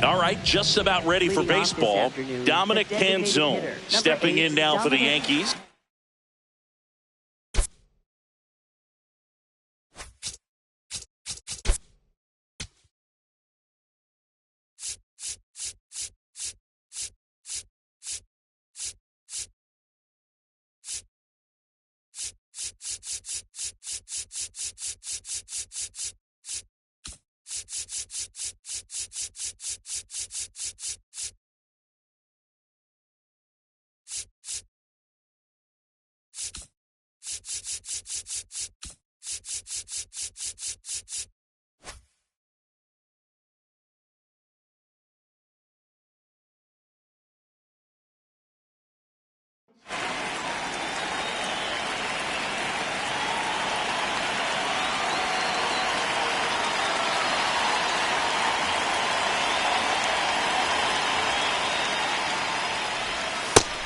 All right, just about ready for baseball. Dominic Canzone stepping in now for the Yankees.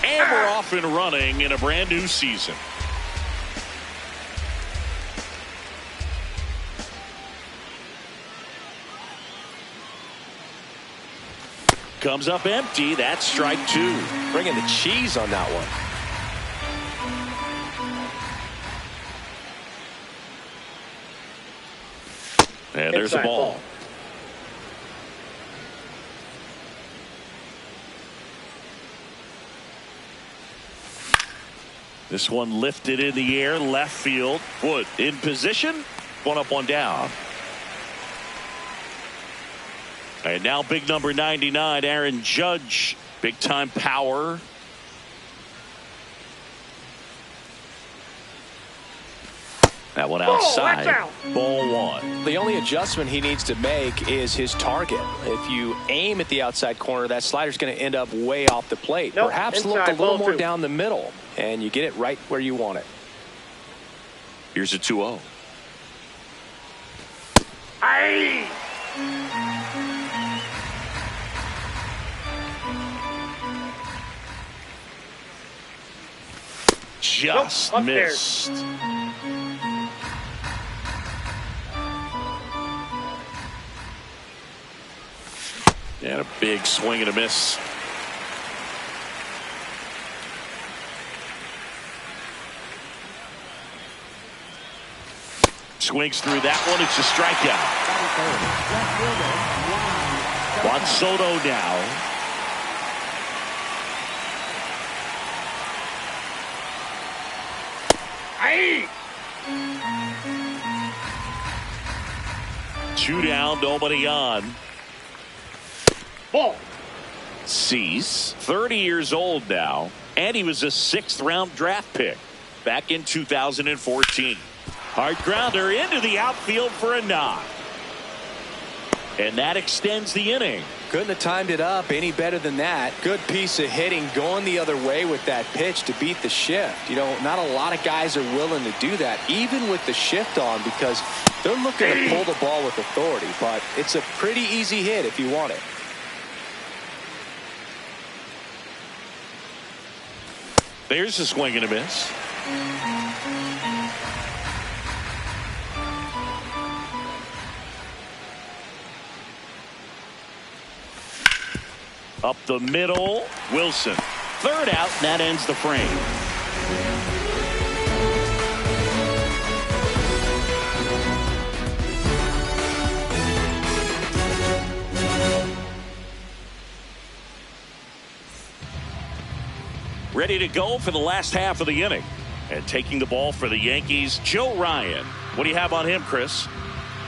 And we're off and running in a brand new season. Comes up empty. That's strike two. Bringing the cheese on that one. And there's the ball. This one lifted in the air, left field. Wood in position. One up, one down. And now big number 99, Aaron Judge. Big time power. That one outside. Ball one. The only adjustment he needs to make is his target. If you aim at the outside corner, that slider's going to end up way off the plate. Perhaps look a little more down the middle, and you get it right where you want it. Here's a 2-0. Aye. Just missed. And a big swing and a miss. Swings through that one. It's a strikeout. Juan Soto now. Aye. 2 down, nobody on. Ball. Cease, 30 years old now, and he was a 6th round draft pick back in 2014. Hard grounder into the outfield for a knock. And that extends the inning. Couldn't have timed it up any better than that. Good piece of hitting going the other way with that pitch to beat the shift. You know, not a lot of guys are willing to do that, even with the shift on, because they're looking to pull the ball with authority. But it's a pretty easy hit if you want it. There's a swing and a miss. Up the middle, Wilson. 3rd out, and that ends the frame. Ready to go for the last half of the inning. And taking the ball for the Yankees, Joe Ryan. What do you have on him, Chris?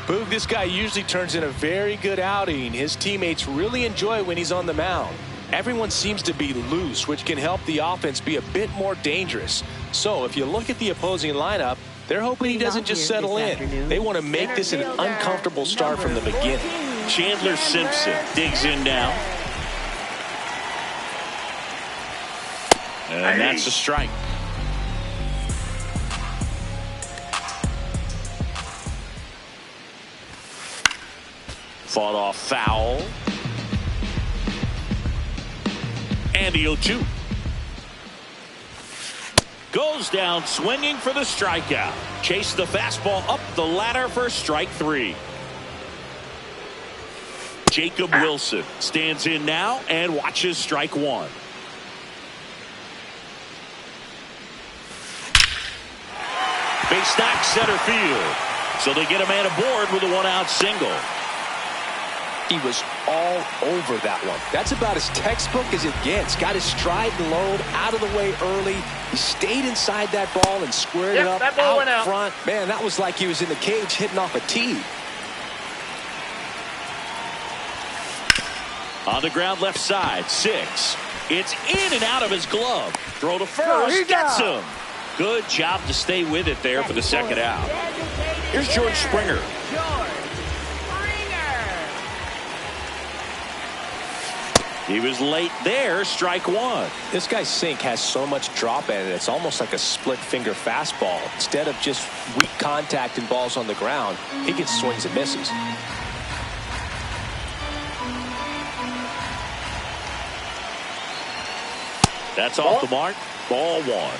Boog, this guy usually turns in a very good outing. His teammates really enjoy when he's on the mound. Everyone seems to be loose, which can help the offense be a bit more dangerous. So if you look at the opposing lineup, they're hoping he doesn't just settle in. They want to make this an uncomfortable start from the beginning. Chandler Simpson digs in now. And that's a strike. Fought off foul. And the 0-2. Goes down swinging for the strikeout. Chase the fastball up the ladder for strike 3. Jacob Wilson stands in now and watches strike one. Base knock center field. So they get a man aboard with a one-out single. He was all over that one. That's about as textbook as it gets. Got his stride and load out of the way early. He stayed inside that ball and squared it up out front. Man, that was like he was in the cage hitting off a tee. On the ground left side, 6. It's in and out of his glove. Throw to first, gets him. Good job to stay with it there for the second out. Here's George Springer. He was late there, strike one. This guy's sink has so much drop in it, it's almost like a split finger fastball. Instead of just weak contact and balls on the ground, he gets swings and misses. That's off the mark. Ball one.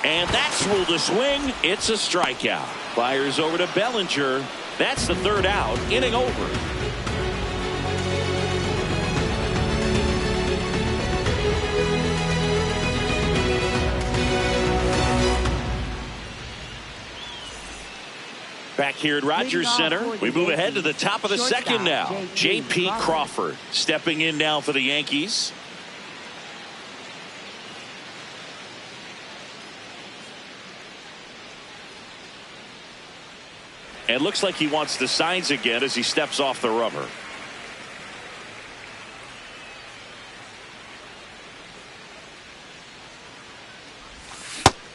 And that's ruled a swing. It's a strikeout. Fires over to Bellinger. That's the third out. Inning over. Back here at Rogers Center, we move ahead to the top of the second now. J.P. Crawford stepping in now for the Yankees. And looks like he wants the signs again as he steps off the rubber.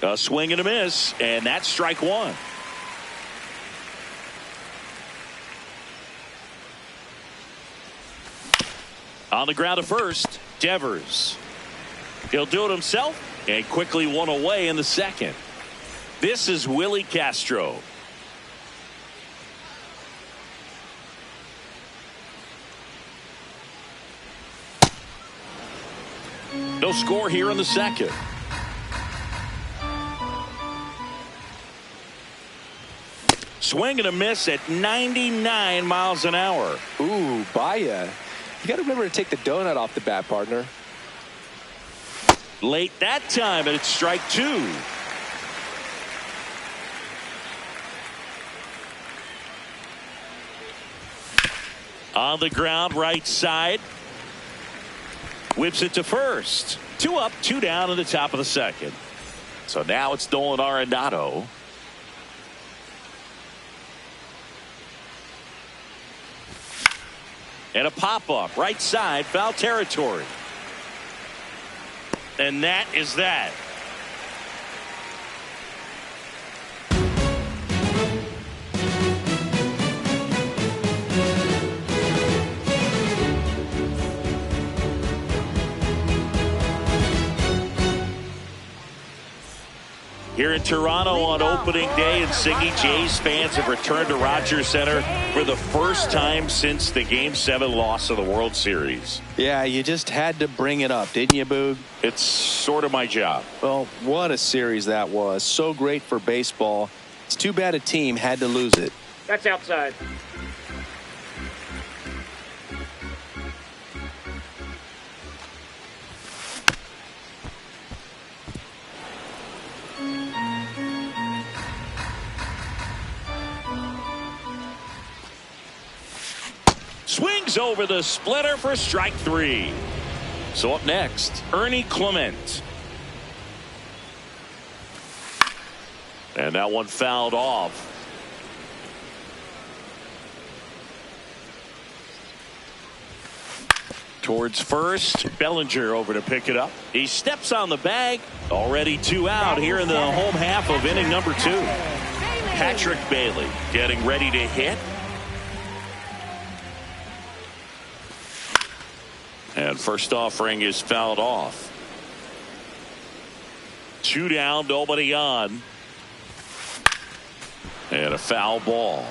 A swing and a miss, and that's strike one. On the ground at first, Devers. He'll do it himself and quickly one away in the second. This is Willie Castro. No score here in the second. Swing and a miss at 99 miles an hour. Ooh, Baya. You got to remember to take the donut off the bat, partner. Late that time, and it's strike two. On the ground, right side. Whips it to first. 2 up, 2 down in the top of the second. So now it's Nolan Arenado. And a pop-up, right side, foul territory. And that is that. Here in Toronto on opening day, and Siggy, Jays fans have returned to Rogers Center for the first time since the Game 7 loss of the World Series. Yeah, you just had to bring it up, didn't you, Boog? It's sort of my job. Well, what a series that was. So great for baseball. It's too bad a team had to lose it. That's outside. Swings over the splitter for strike 3. So up next, Ernie Clement. And that one fouled off. Towards first, Bellinger over to pick it up. He steps on the bag. Already 2 out here in the home half of inning number 2. Patrick Bailey getting ready to hit. And first offering is fouled off. 2 down, nobody on. And a foul ball.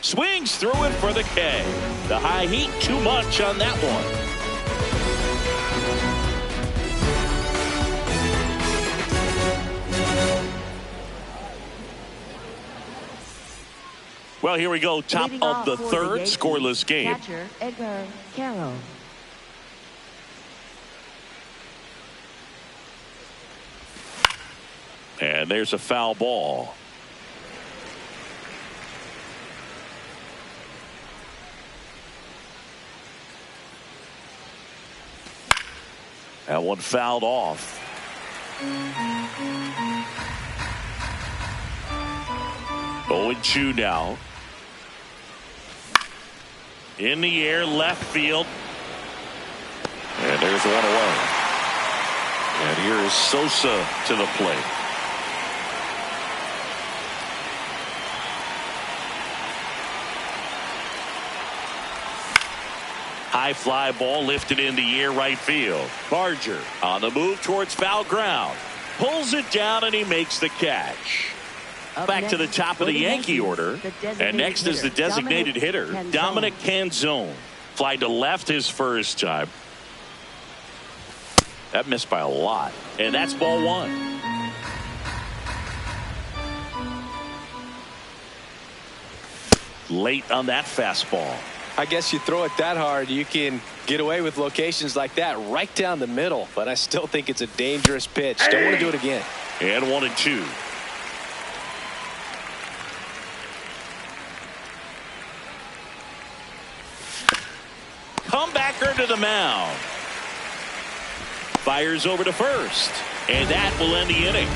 Swings through it for the K. The high heat, too much on that one. Well, here we go. Top of the third, scoreless game. Catcher Edgar Carroll. And there's a foul ball. That one fouled off. 0-2 now. In the air, left field. And there's one away. And here is Sosa to the plate. High fly ball lifted in the air, right field. Barger on the move towards foul ground. Pulls it down and he makes the catch. Back to the top of the Yankee order. And next is the designated hitter, Dominic Canzone. Fly to left his first time. That missed by a lot. And that's ball one. Late on that fastball. I guess you throw it that hard, you can get away with locations like that right down the middle. But I still think it's a dangerous pitch. Don't want to do it again. And 1-2. Comebacker to the mound. Fires over to first. And that will end the inning.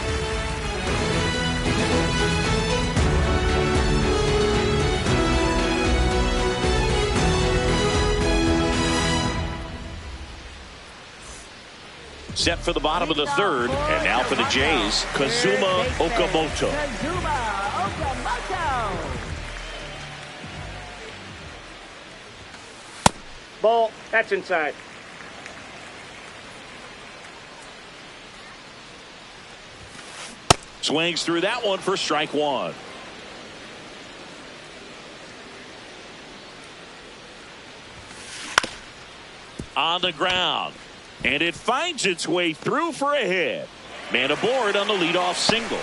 Set for the bottom of the third. And now for the Jays, Kazuma Okamoto. Ball. That's inside. Swings through that one for strike one. On the ground. And it finds its way through for a hit. Man aboard on the leadoff single.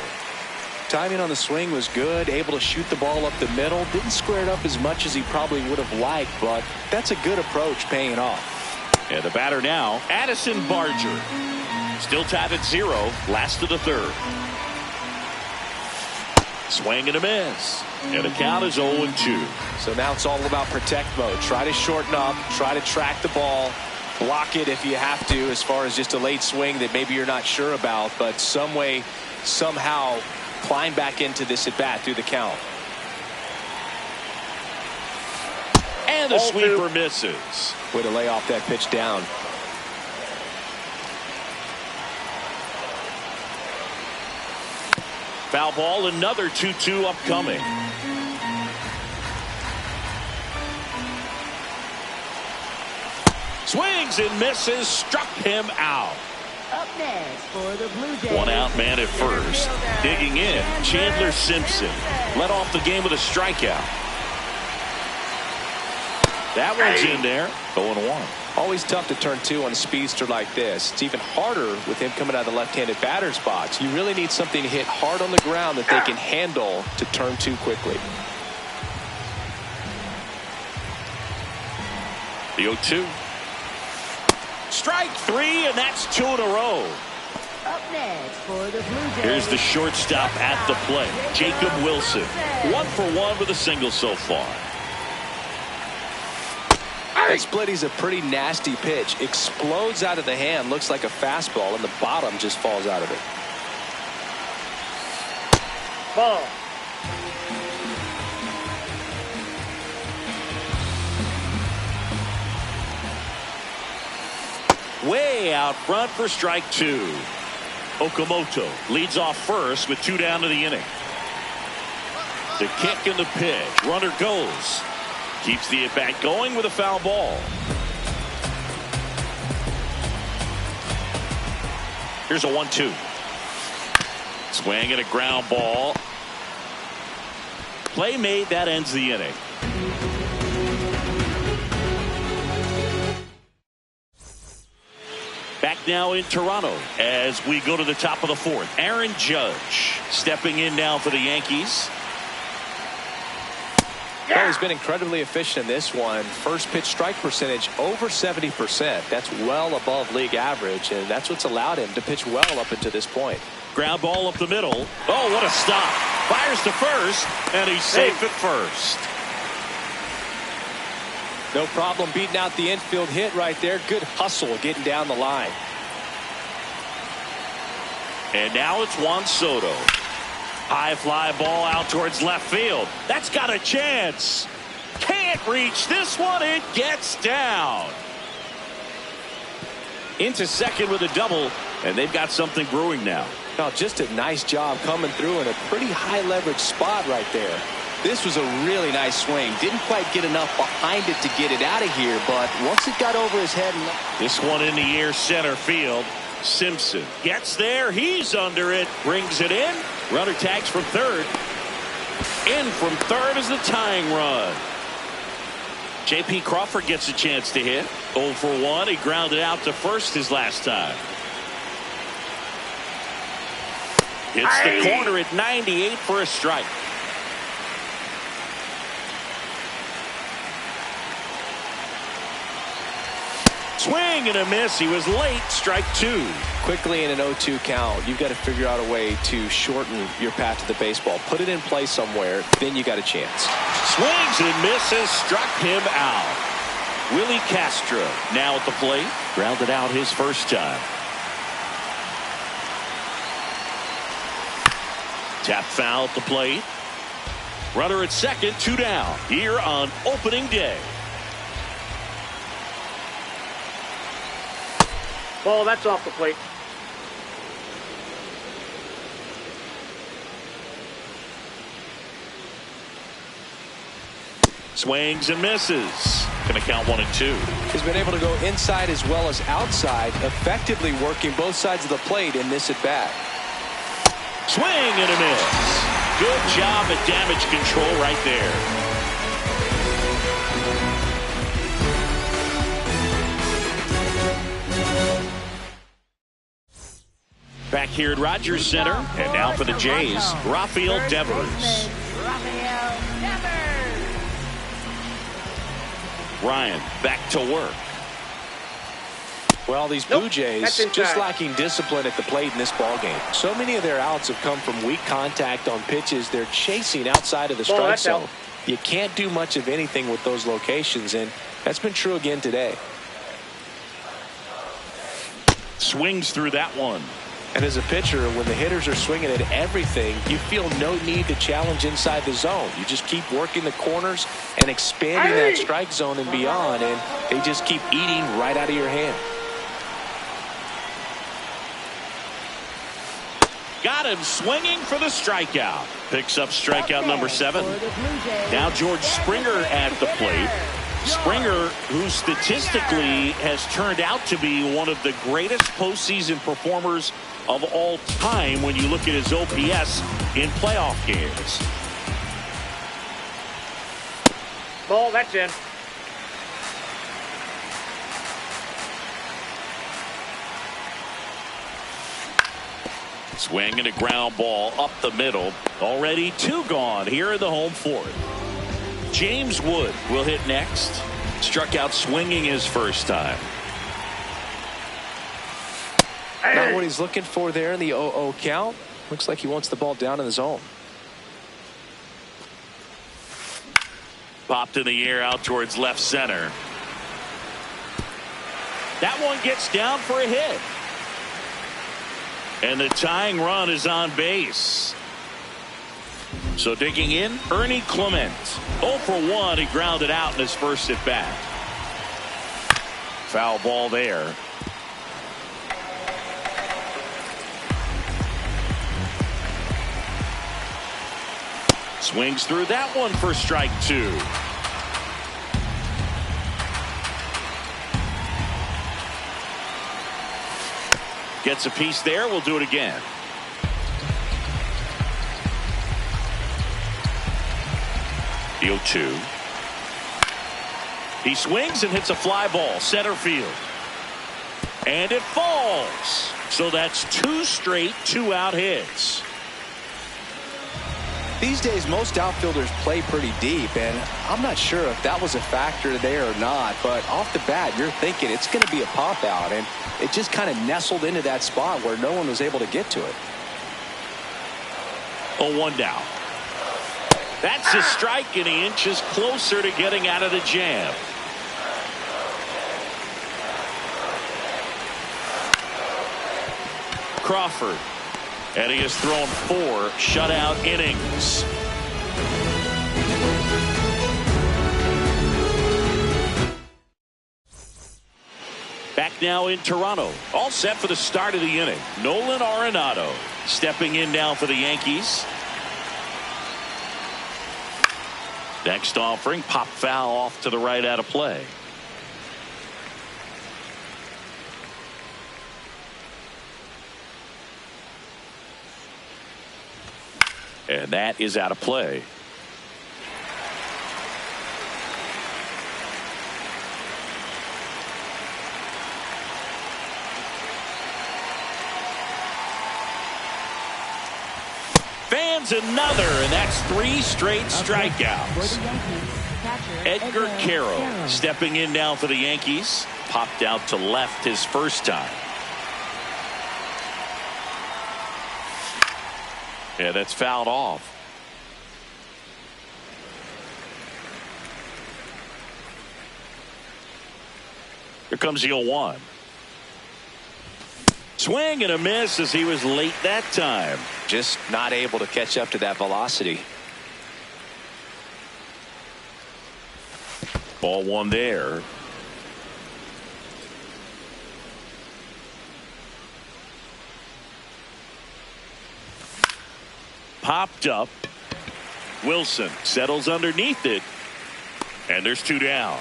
Timing on the swing was good. Able to shoot the ball up the middle. Didn't square it up as much as he probably would have liked, but that's a good approach, paying off. And the batter now, Addison Barger. Still tied at 0, last of the third. Swing and a miss. And the count is 0-2. So now it's all about protect mode. Try to shorten up. Try to track the ball. Block it if you have to, as far as just a late swing that maybe you're not sure about. But some way, somehow, climb back into this at bat through the count. And the sweeper misses. Way to lay off that pitch down. Foul ball, another 2-2 upcoming. Swings and misses, struck him out. Up next for the Blue Jays. One out man at first. Digging in, Chandler Simpson. Led off the game with a strikeout. That one's in there. 0-1. Always tough to turn two on a speedster like this. It's even harder with him coming out of the left-handed batter's box. You really need something to hit hard on the ground that they can handle to turn two quickly. The 0-2. Strike three, and that's 2 in a row. Up next for the Blue Jays. Here's the shortstop at the plate, Jacob Wilson. 1 for 1 with a single so far. That splitty's a pretty nasty pitch. Explodes out of the hand, looks like a fastball, and the bottom just falls out of it. Ball. Way out front for strike 2. Okamoto leads off first with 2 down to the inning. The kick and the pitch. Runner goes. Keeps the at-bat going with a foul ball. Here's a 1-2. Swing and a ground ball. Play made, that ends the inning. Back now in Toronto as we go to the top of the fourth. Aaron Judge stepping in now for the Yankees. Well, he's been incredibly efficient in this one. First pitch strike percentage over 70%. That's well above league average, and that's what's allowed him to pitch well up until this point. Ground ball up the middle. Oh, what a stop. Fires to first, and he's safe at first. No problem beating out the infield hit right there. Good hustle getting down the line. And now it's Juan Soto. High fly ball out towards left field. That's got a chance. Can't reach this one. It gets down. Into second with a double, and they've got something brewing now. Oh, just a nice job coming through in a pretty high leverage spot right there. This was a really nice swing. Didn't quite get enough behind it to get it out of here, but once it got over his head. This one in the air center field. Simpson gets there. He's under it. Brings it in. Runner tags from third. In from third is the tying run. J.P. Crawford gets a chance to hit. 0 for 1. He grounded out to first his last time. Hits the corner at 98 for a strike. Swing and a miss. He was late. Strike 2. Quickly in an 0-2 count, you've got to figure out a way to shorten your path to the baseball. Put it in play somewhere, then you got a chance. Swings and misses. Struck him out. Willie Castro now at the plate. Grounded out his first time. Tap foul at the plate. Runner at second, 2 down here on opening day. Ball, that's off the plate. Swings and misses. Going to count 1 and 2. He's been able to go inside as well as outside, effectively working both sides of the plate in this at bat. Swing and a miss. Good job at damage control right there. Back here at Rogers Center, and now for the Jays, Rafael Devers. Ryan back to work. Well, these Blue Jays just lacking discipline at the plate in this ballgame. So many of their outs have come from weak contact on pitches they're chasing outside of the strike zone. You can't do much of anything with those locations, and that's been true again today. Swings through that one. And as a pitcher, when the hitters are swinging at everything, you feel no need to challenge inside the zone. You just keep working the corners and expanding that strike zone and beyond, and they just keep eating right out of your hand. Got him swinging for the strikeout. Picks up strikeout number 7. Now George Springer at the plate. Springer, who statistically has turned out to be one of the greatest postseason performers of all time when you look at his OPS in playoff games. Ball, that's in. Swing and a ground ball up the middle. Already 2 gone here in the home fourth. James Wood will hit next. Struck out swinging his first time. Not what he's looking for there in the 0-0 count. Looks like he wants the ball down in the zone. Popped in the air out towards left center. That one gets down for a hit. And the tying run is on base. So digging in, Ernie Clement. 0 for 1. He grounded out in his first at bat. Foul ball there. Swings through that one for strike 2. Gets a piece there. We'll do it again. The 0-2. He swings and hits a fly ball center field. And it falls. So that's 2 straight 2-out hits. these days most outfielders play pretty deep, and I'm not sure if that was a factor there or not, but off the bat you're thinking it's going to be a pop out, and it just kind of nestled into that spot where no one was able to get to it. 0-1 down. That's a strike, and he inches closer to getting out of the jam. Crawford. And he has thrown 4 shutout innings. Back now in Toronto. All set for the start of the inning. Nolan Arenado stepping in now for the Yankees. Next offering, pop foul off to the right out of play. And that is out of play. Fans another, and that's 3 straight strikeouts. Edgar Carroll stepping in now for the Yankees. Popped out to left his first time. Yeah, that's fouled off. Here comes the 0-1. Swing and a miss as he was late that time. Just not able to catch up to that velocity. Ball 1 there. Popped up. Wilson settles underneath it. And there's 2 down.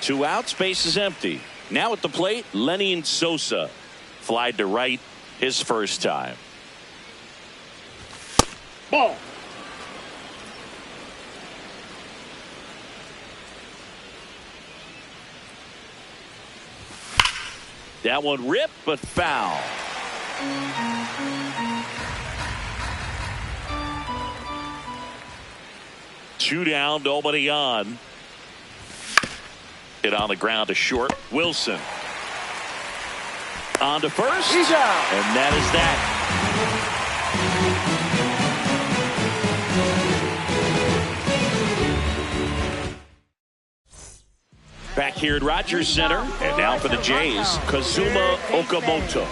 2 outs, base is empty. Now at the plate, Lenny Sosa. Flied to right his first time. Ball. That one ripped, but foul. Two down, nobody on. Hit on the ground to short. Wilson on to first. He's out. And that is that. Back here at Rogers Center, and now for the Jays, Kazuma Okamoto.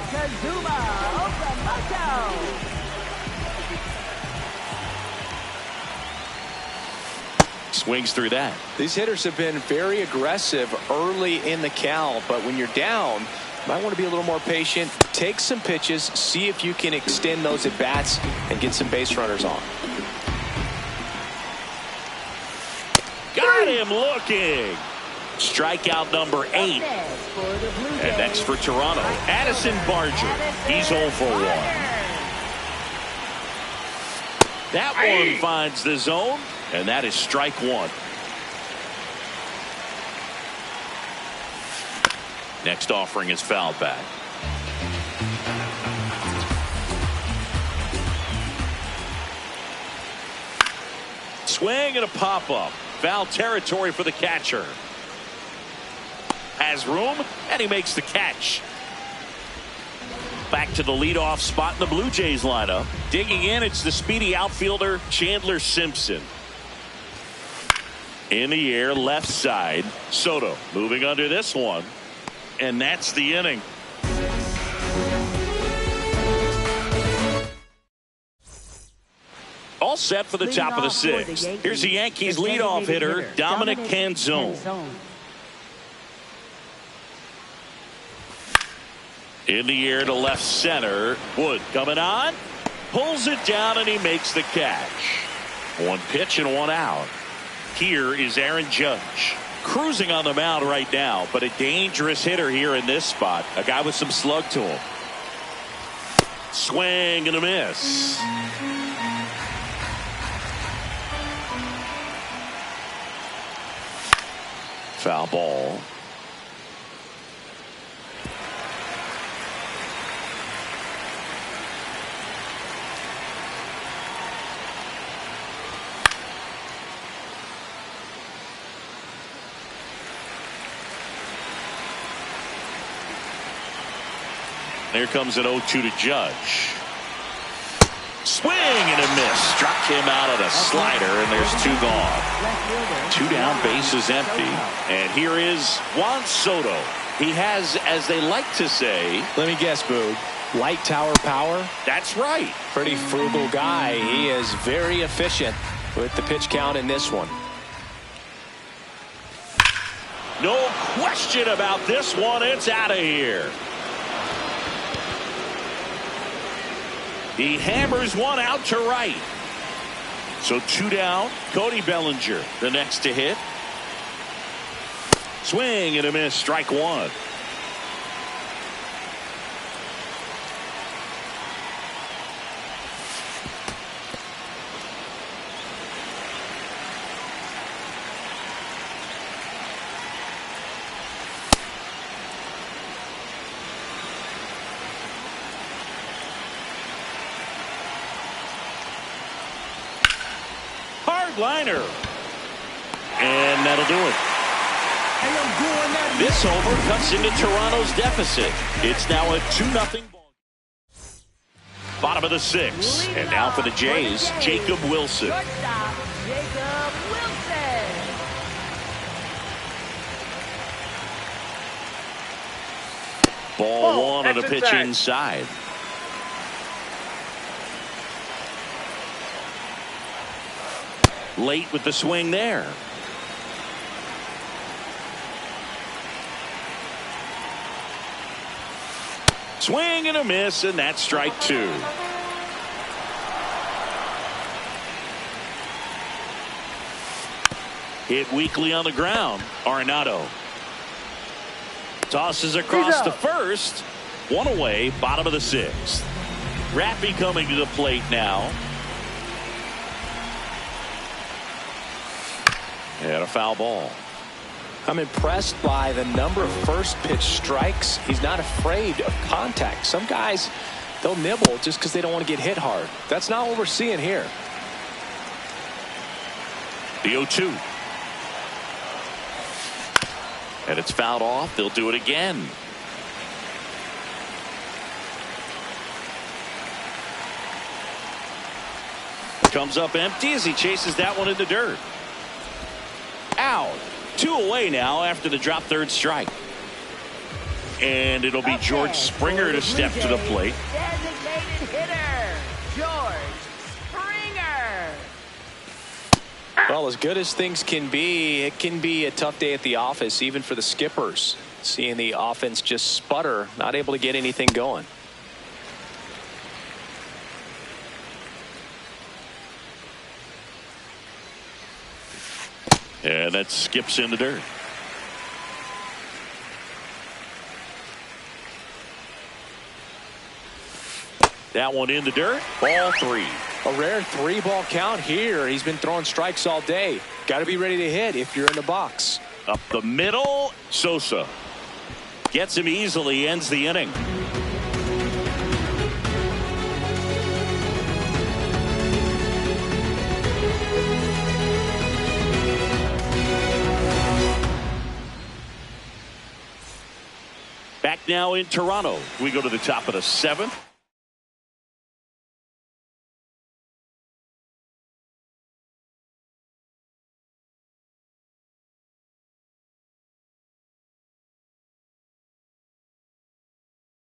Swings through that. These hitters have been very aggressive early in the count, but when you're down, you might want to be a little more patient. Take some pitches, see if you can extend those at bats and get some base runners on. Got him looking. Strikeout number 8. And next for Toronto, Addison Barger. He's 0 for 1. That one finds the zone, and that is strike 1. Next offering is fouled back. Swing and a pop-up. Foul territory for the catcher. Has room, and he makes the catch. Back to the leadoff spot in the Blue Jays lineup. Digging in, it's the speedy outfielder Chandler Simpson. In the air, left side. Soto moving under this one. And that's the inning. All set for the top of the 6th. Here's the Yankees leadoff hitter, Dominic Canzone. In the air to left center. Wood coming on. Pulls it down, and he makes the catch. 1 pitch and 1 out. Here is Aaron Judge. Cruising on the mound right now, but a dangerous hitter here in this spot. A guy with some slug to him. Swing and a miss. Foul ball. There comes an 0-2 to Judge. Swing and a miss. Struck him out on a slider, and there's 2 gone. 2 down, bases empty. And here is Juan Soto. He has, as they like to say, Let me guess, Boog. Light tower power? That's right. Pretty frugal guy. He is very efficient with the pitch count in this one. No question about this one. It's out of here. He hammers one out to right. So 2 down. Cody Bellinger, the next to hit. Swing and a miss. Strike 1. Liner. And that'll do it. This over cuts into Toronto's deficit. It's now a 2-0 ball. Bottom of the 6th. And now for the Jays, Jacob Wilson. Shortstop, Jacob Wilson. Ball 1 on a pitch inside. Late with the swing there. Swing and a miss, and that's strike 2. Hit weakly on the ground. Arenado tosses across the first. 1 away, bottom of the 6th. Rappy coming to the plate now. And a foul ball. I'm impressed by the number of first pitch strikes. He's not afraid of contact. Some guys, they'll nibble just because they don't want to get hit hard. That's not what we're seeing here. The 0-2. And it's fouled off. They'll do it again. Comes up empty as he chases that one in the dirt. Out. 2 away now after the drop third strike. And it'll be George Springer to step to the plate. Designated hitter, George Springer. Well, as good as things can be, it can be a tough day at the office, even for the skippers. Seeing the offense just sputter, not able to get anything going. And that skips in the dirt. That one in the dirt. Ball 3. A rare 3-ball count here. He's been throwing strikes all day. Got to be ready to hit if you're in the box. Up the middle. Sosa gets him easily. Ends the inning. Back now in Toronto. We go to the top of the 7th.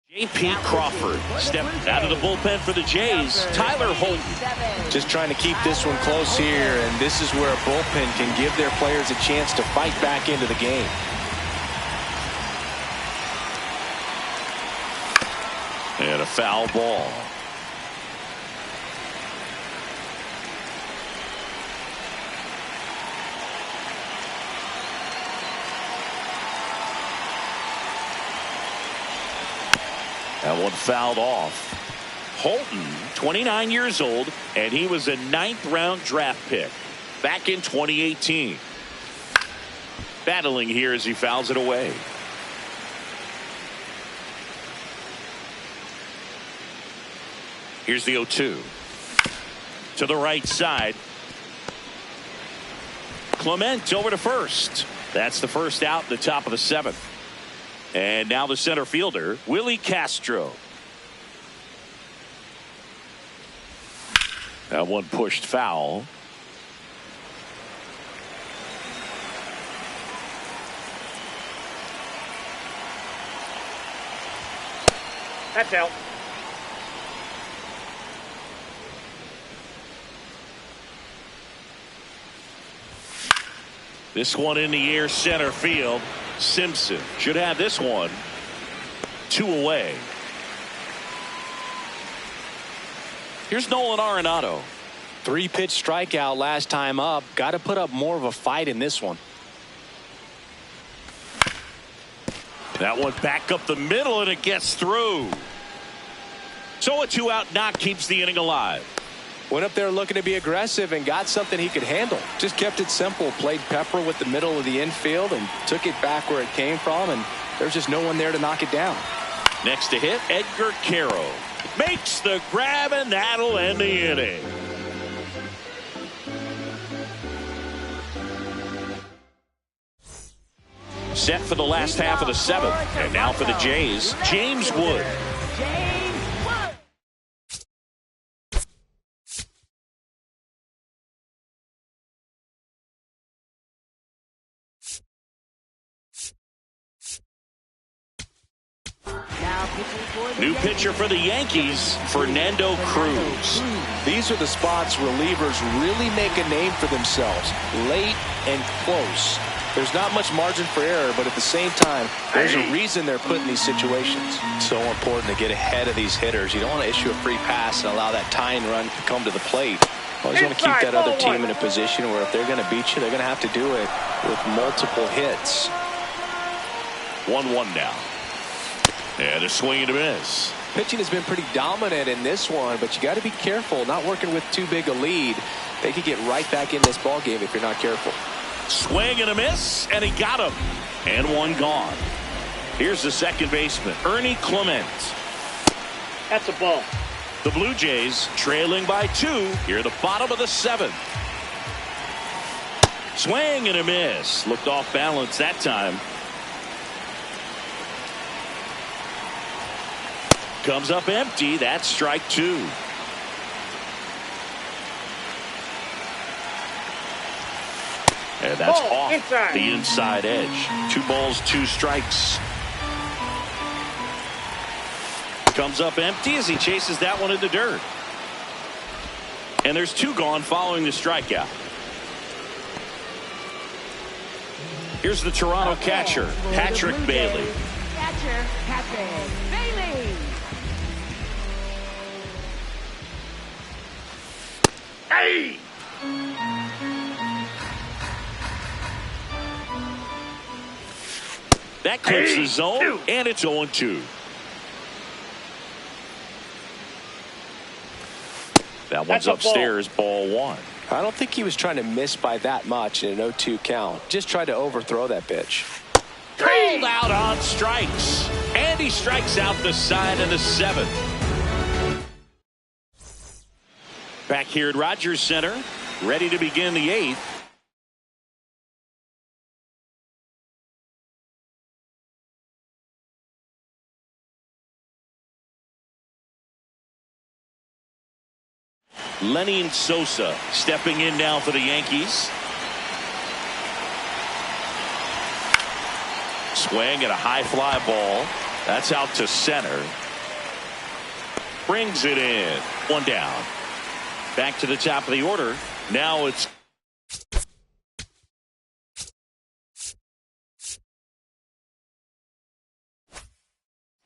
J.P. Crawford stepped out of the bullpen for the Jays. Tyler Holton. Just trying to keep this one close here, and this is where a bullpen can give their players a chance to fight back into the game. And a foul ball. That one fouled off. Holton, 29 years old, and he was a 9th-round draft pick back in 2018. Battling here as he fouls it away. Here's the 0-2. To the right side. Clement over to first. That's the first out in the top of the 7th. And now the center fielder, Willie Castro. That one pushed foul. That's out. This one in the air center field. Simpson should have this one. 2 away. Here's Nolan Arenado. 3-pitch strikeout last time up. Got to put up more of a fight in this one. That one back up the middle, and it gets through. So a 2-out knock keeps the inning alive. Went up there looking to be aggressive and got something he could handle. Just kept it simple. Played Pepper with the middle of the infield and took it back where it came from, and there's just no one there to knock it down. Next to hit, Edgar Quero makes the grab, and that'll end the inning. Set for the last half of the 7th, and now for the Jays, James Wood. James Wood. Now pitching for the New Yankees. pitcher for the Yankees, Fernando Cruz. These are the spots relievers really make a name for themselves. Late and close. There's not much margin for error, but at the same time, there's a reason they're put in these situations. So important to get ahead of these hitters. You don't want to issue a free pass and allow that tying run to come to the plate. Always want to keep that other team in a position where if they're going to beat you, they're going to have to do it with multiple hits. 1-1 now. And a swing and a miss. Pitching has been pretty dominant in this one, but you got to be careful. Not working with too big a lead. They could get right back in this ball game if you're not careful. Swing and a miss, and he got him. And one gone. Here's the second baseman, Ernie Clement. That's a ball. The Blue Jays trailing by 2 here at the bottom of the 7th. Swing and a miss. Looked off balance that time. Comes up empty. That's strike 2. And that's Ball, off inside. the inside edge. 2 balls, 2 strikes. Comes up empty as he chases that one in the dirt. And there's 2 gone following the strikeout. Here's the Toronto catcher, Patrick Bailey. Catcher Patrick Bailey. Hey! That clips the zone, and it's 0-2. That one's upstairs, ball 1. I don't think he was trying to miss by that much in an 0-2 count. Just tried to overthrow that pitch. Pulled out on strikes. And he strikes out the side of the 7th. Back here at Rogers Center, ready to begin the 8th. Lenny Sosa stepping in now for the Yankees. Swing at a high fly ball. That's out to center. Brings it in. 1 down. Back to the top of the order. Now it's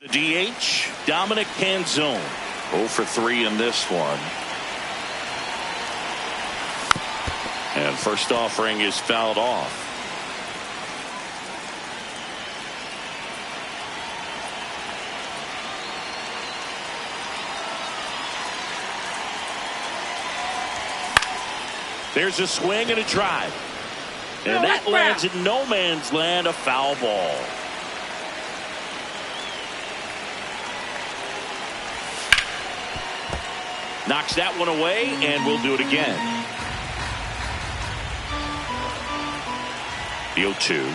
the DH, Dominic Canzone. 0 for 3 in this one. And first offering is fouled off. There's a swing and a drive. And that lands in no man's land, a foul ball. Knocks that one away, and we'll do it again. The 0-2.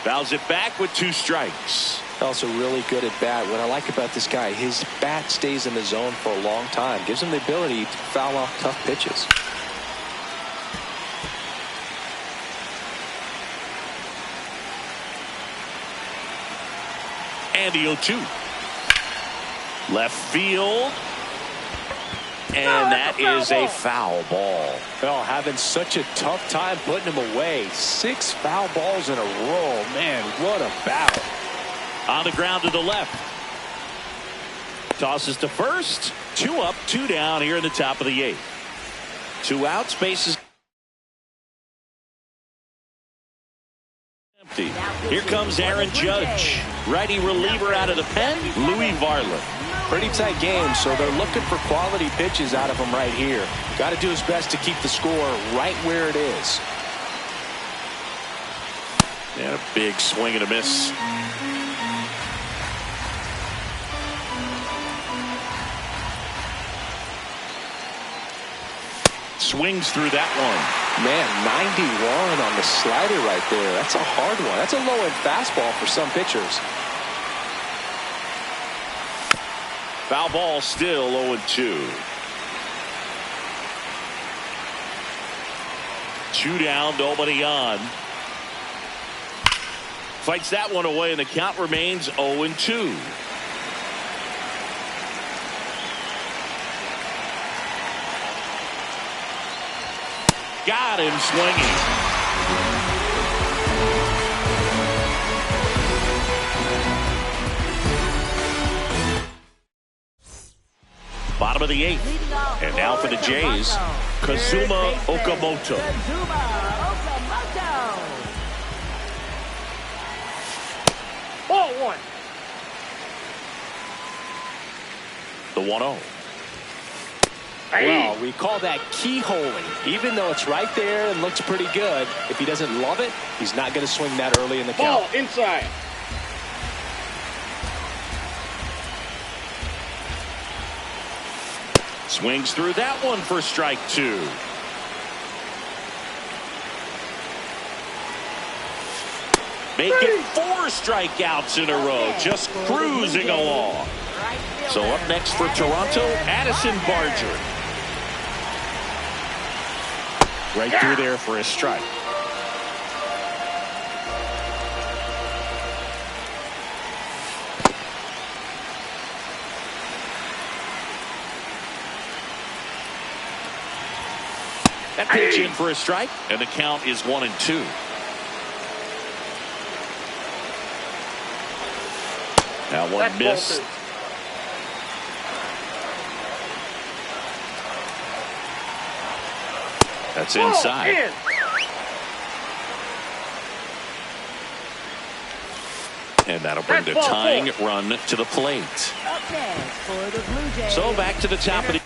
Fouls it back with 2 strikes. Also really good at bat. What I like about this guy, his bat stays in the zone for a long time. Gives him the ability to foul off tough pitches. And the 0-2. Left field. And that is a foul ball. Well, having such a tough time putting him away. 6 foul balls in a row. Man, what a battle. On the ground to the left. Tosses to first. 2 up, 2 down here in the top of the 8th. 2 outs, bases empty. Here comes Aaron Judge. Righty reliever out of the pen, Louis Varland. Pretty tight game, so they're looking for quality pitches out of him right here. Got to do his best to keep the score right where it is. And a big swing and a miss. Swings through that one. Man, 91 on the slider right there. That's a hard one. That's a low-end fastball for some pitchers. Foul ball, still 0-2. 2 down, nobody on. Fights that one away, and the count remains 0-2. Got him swinging. Bottom of the 8th. And now for the Jays, Kazuma Okamoto. Ball 1. The 1-0. Well, we call that keyholing. Even though it's right there and looks pretty good, if he doesn't love it, he's not going to swing that early in the count. Ball inside. Swings through that one for strike 2. Make it 4 strikeouts in a row, just cruising along. So up next for Toronto, Addison Barger. Right through there for a strike. That pitch in for a strike, and the count is 1-2. Now one That's missed. That's inside. In. And that'll bring the That's ball tying 4. run to the plate. Up next for the Blue Jays. So back to the top of the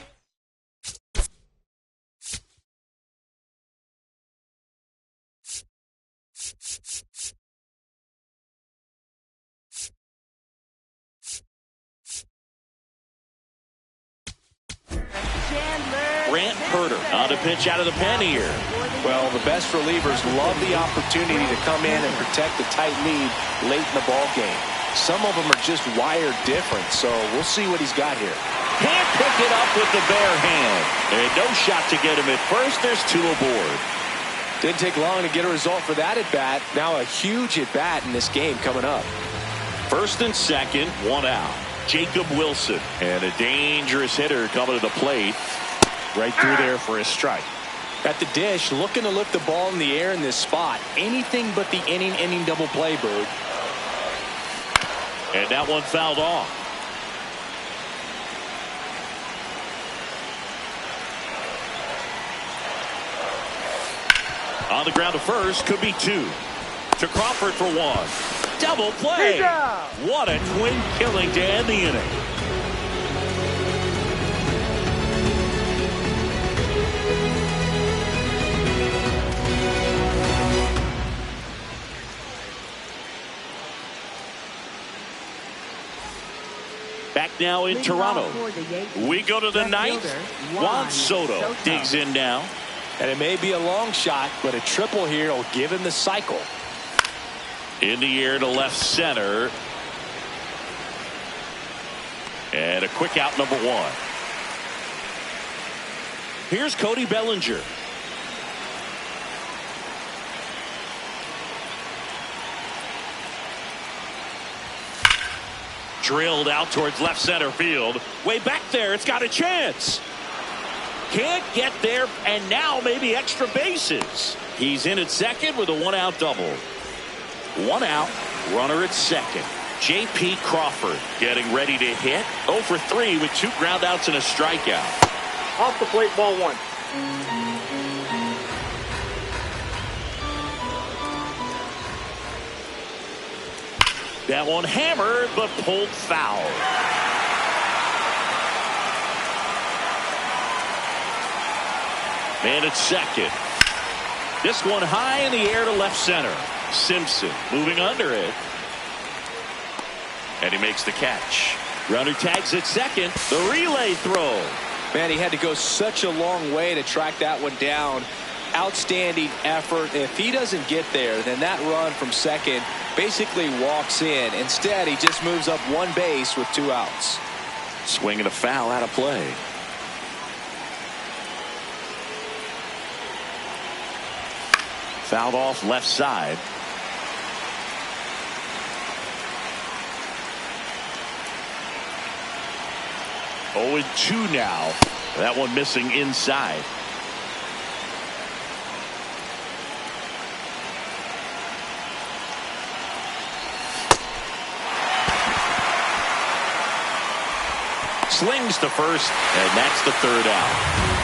Grant Herter on the pitch out of the pen here. Well, the best relievers love the opportunity to come in and protect the tight lead late in the ball game. Some of them are just wired different, so we'll see what he's got here. Can't pick it up with the bare hand. And no shot to get him at first. There's 2 aboard. Didn't take long to get a result for that at-bat. Now a huge at-bat in this game coming up. First and second, 1 out. Jacob Wilson. And a dangerous hitter coming to the plate. Right through there for a strike. At the dish, looking to lift the ball in the air in this spot. Anything but the inning double play, Bird. And that one fouled off. On the ground to first, could be 2. To Crawford for 1. Double play. What a twin killing to end the inning. Back now in Toronto. We go to the 9th. Juan Soto digs in now. And it may be a long shot, but a triple here will give him the cycle. In the air to left center. And a quick out, number one. Here's Cody Bellinger. Drilled out towards left center field. Way back there, it's got a chance. Can't get there, and now maybe extra bases. He's in at second with a one-out double. One out, runner at second. J.P. Crawford getting ready to hit. 0 for 3 with 2 groundouts and a strikeout. Off the plate, ball one. That one hammered, but pulled foul. Man at second. This one high in the air to left center. Simpson moving under it. And he makes the catch. Runner tags at second. The relay throw. Man, he had to go such a long way to track that one down. Outstanding effort. If he doesn't get there, then that run from second basically walks in. Instead, he just moves up one base with 2 outs. Swing and a foul out of play. Fouled off left side. Oh, and 2 now. That one missing inside. Slings to first, and that's the 3rd out.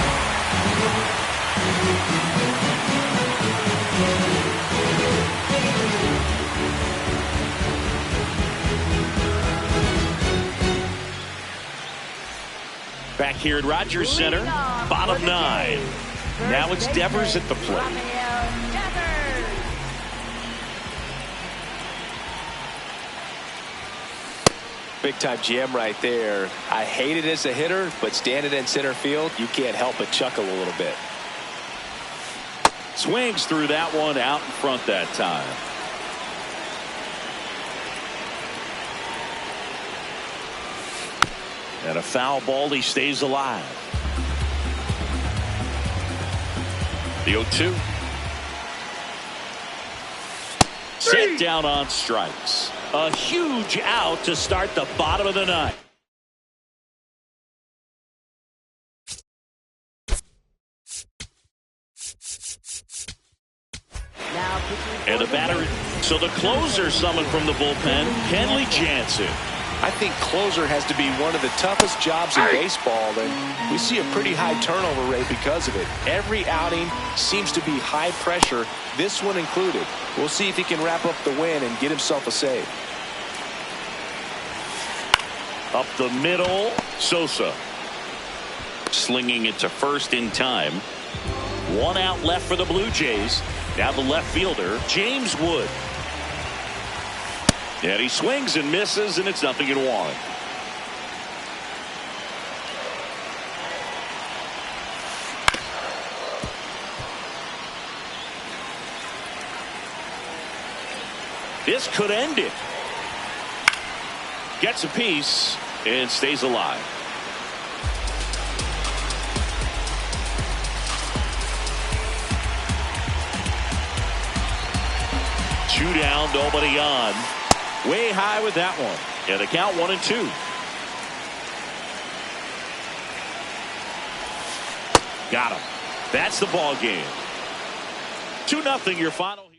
Back here at Rogers Center, bottom 9. Now it's Devers at the plate. Big time jam right there. I hate it as a hitter, but standing in center field, you can't help but chuckle a little bit. Swings through that one out in front that time. And a foul ball, he stays alive. The 0-2. Set down on strikes. A huge out to start the bottom of the 9th. And the batter. So the closer summoned from the bullpen, Kenley Jansen. I think closer has to be one of the toughest jobs in baseball, and we see a pretty high turnover rate because of it. Every outing seems to be high pressure, this one included. We'll see if he can wrap up the win and get himself a save. Up the middle, Sosa. Slinging it to first in time. 1 out left for the Blue Jays. Now the left fielder, James Wood. And he swings and misses, and it's 0-1. This could end it. Gets a piece and stays alive. Two down, nobody on. Way high with that one. Yeah, the count 1-2. Got him. That's the ball game. 2-0 your final.